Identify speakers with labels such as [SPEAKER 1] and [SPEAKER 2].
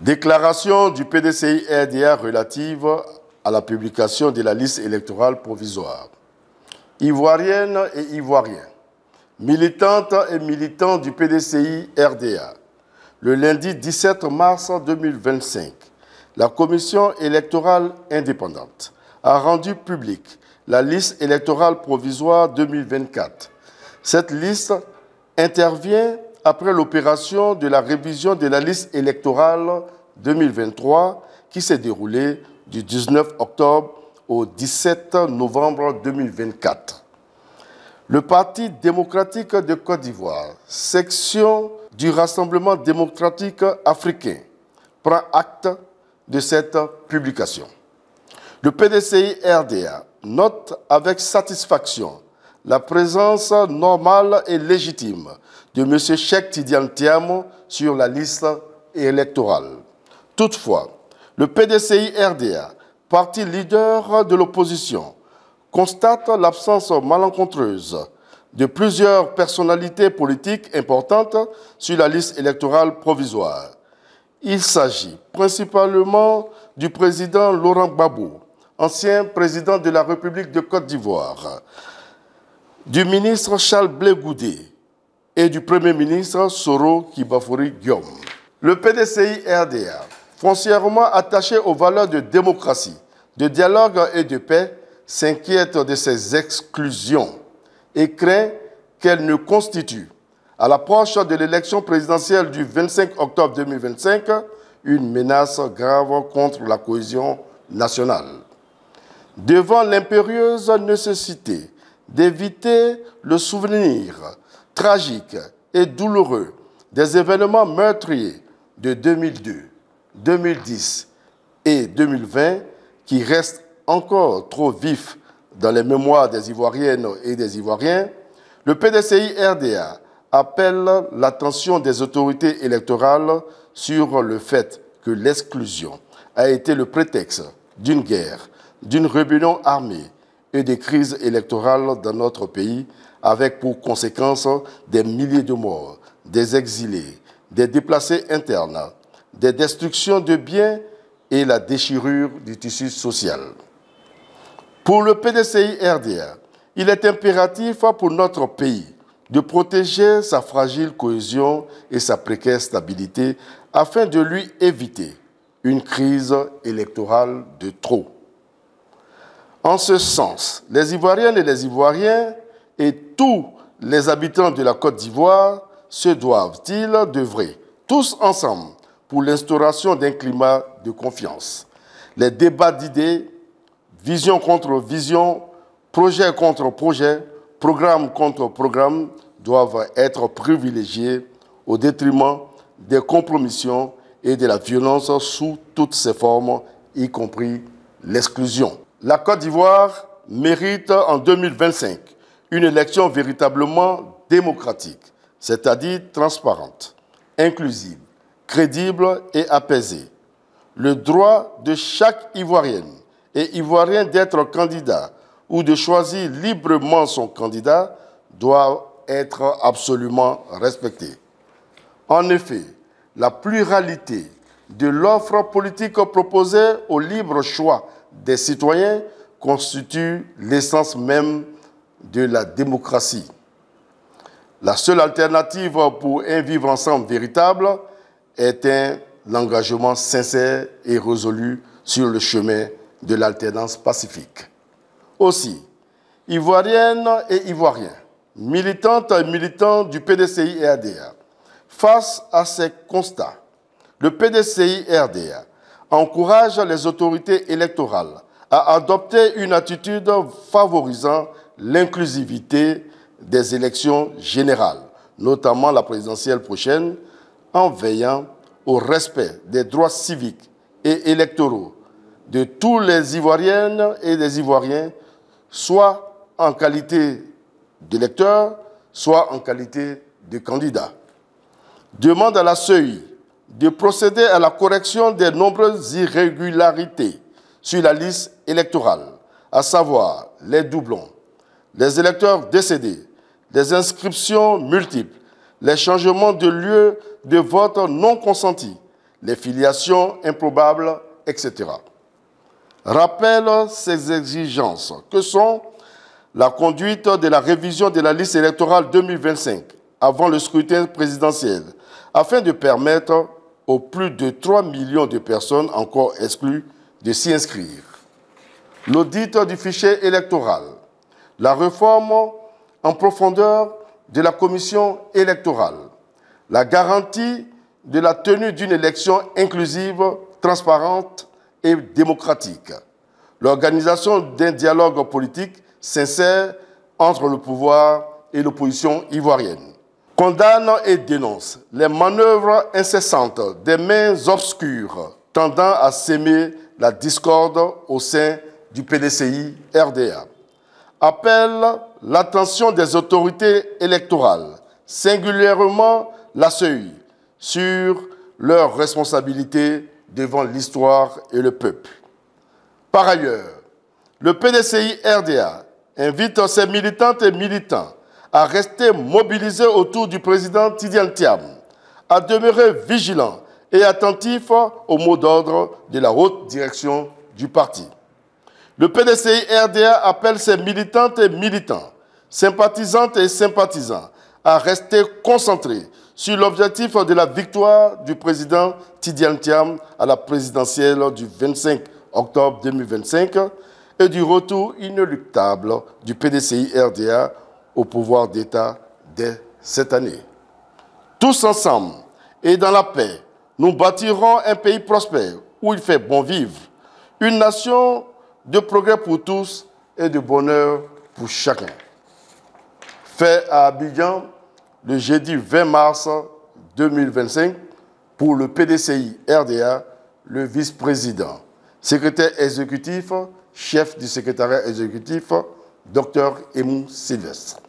[SPEAKER 1] Déclaration du PDCI-RDA relative à la publication de la liste électorale provisoire. Ivoiriennes et Ivoiriens, militantes et militants du PDCI-RDA, le lundi 17 mars 2025, la Commission électorale indépendante a rendu publique la liste électorale provisoire 2024. Cette liste intervient après l'opération de la révision de la liste électorale 2023 qui s'est déroulée du 19 octobre au 17 novembre 2024. Le Parti démocratique de Côte d'Ivoire, section du Rassemblement démocratique africain, prend acte de cette publication. Le PDCI-RDA note avec satisfaction la présence normale et légitime de M. Cheikh Tidiane Thiam sur la liste électorale. Toutefois, le PDCI-RDA, parti leader de l'opposition, constate l'absence malencontreuse de plusieurs personnalités politiques importantes sur la liste électorale provisoire. Il s'agit principalement du président Laurent Gbagbo, ancien président de la République de Côte d'Ivoire, du ministre Charles Blé Goudé et du Premier ministre Soro Kibafori Guillaume. Le PDCI-RDA, foncièrement attaché aux valeurs de démocratie, de dialogue et de paix, s'inquiète de ces exclusions et craint qu'elles ne constituent, à l'approche de l'élection présidentielle du 25 octobre 2025, une menace grave contre la cohésion nationale. Devant l'impérieuse nécessité d'éviter le souvenir tragique et douloureux des événements meurtriers de 2002, 2010 et 2020 qui restent encore trop vifs dans les mémoires des Ivoiriennes et des Ivoiriens, le PDCI-RDA appelle l'attention des autorités électorales sur le fait que l'exclusion a été le prétexte d'une guerre, d'une rébellion armée et des crises électorales dans notre pays, avec pour conséquence des milliers de morts, des exilés, des déplacés internes, des destructions de biens et la déchirure du tissu social. Pour le PDCI-RDA, il est impératif pour notre pays de protéger sa fragile cohésion et sa précaire stabilité afin de lui éviter une crise électorale de trop. En ce sens, les Ivoiriennes et les Ivoiriens et tous les habitants de la Côte d'Ivoire se doivent-ils d'œuvrer tous ensemble pour l'instauration d'un climat de confiance. Les débats d'idées, vision contre vision, projet contre projet, programme contre programme doivent être privilégiés au détriment des compromissions et de la violence sous toutes ses formes, y compris l'exclusion. La Côte d'Ivoire mérite en 2025 une élection véritablement démocratique, c'est-à-dire transparente, inclusive, crédible et apaisée. Le droit de chaque Ivoirienne et Ivoirien d'être candidat ou de choisir librement son candidat doit être absolument respecté. En effet, la pluralité de l'offre politique proposée au libre choix des citoyens constitue l'essence même de la démocratie. La seule alternative pour un vivre ensemble véritable est l'engagement sincère et résolu sur le chemin de l'alternance pacifique. Aussi, Ivoiriennes et Ivoiriens, militantes et militants du PDCI-RDA, face à ces constats, le PDCI-RDA encourage les autorités électorales à adopter une attitude favorisant l'inclusivité des élections générales, notamment la présidentielle prochaine, en veillant au respect des droits civiques et électoraux de tous les Ivoiriennes et des Ivoiriens, soit en qualité d'électeurs, soit en qualité de candidats. Demande à la CEI de procéder à la correction des nombreuses irrégularités sur la liste électorale, à savoir les doublons, les électeurs décédés, les inscriptions multiples, les changements de lieu de vote non consentis, les filiations improbables, etc. Rappelle ces exigences que sont la conduite de la révision de la liste électorale 2025 avant le scrutin présidentiel, afin de permettre aux plus de 3 millions de personnes encore exclues de s'y inscrire. L'audit du fichier électoral, la réforme en profondeur de la commission électorale, la garantie de la tenue d'une élection inclusive, transparente et démocratique, l'organisation d'un dialogue politique sincère entre le pouvoir et l'opposition ivoirienne, condamne et dénonce les manœuvres incessantes des mains obscures tendant à s'aimer la discorde au sein du PDCI-RDA, appelle l'attention des autorités électorales, singulièrement la CEI, sur leurs responsabilités devant l'histoire et le peuple. Par ailleurs, le PDCI-RDA invite ses militantes et militants à rester mobilisés autour du président Tidiane Thiam, à demeurer vigilants et attentifs aux mots d'ordre de la haute direction du parti. Le PDCI-RDA appelle ses militantes et militants, sympathisantes et sympathisants à rester concentrés sur l'objectif de la victoire du président Tidiane Thiam à la présidentielle du 25 octobre 2025 et du retour inéluctable du PDCI-RDA au pouvoir d'État dès cette année. Tous ensemble et dans la paix, nous bâtirons un pays prospère où il fait bon vivre, une nation de progrès pour tous et de bonheur pour chacun. Fait à Abidjan le jeudi 20 mars 2025 pour le PDCI-RDA, le vice-président, secrétaire exécutif, chef du secrétariat exécutif, Dr Emou Sylvestre.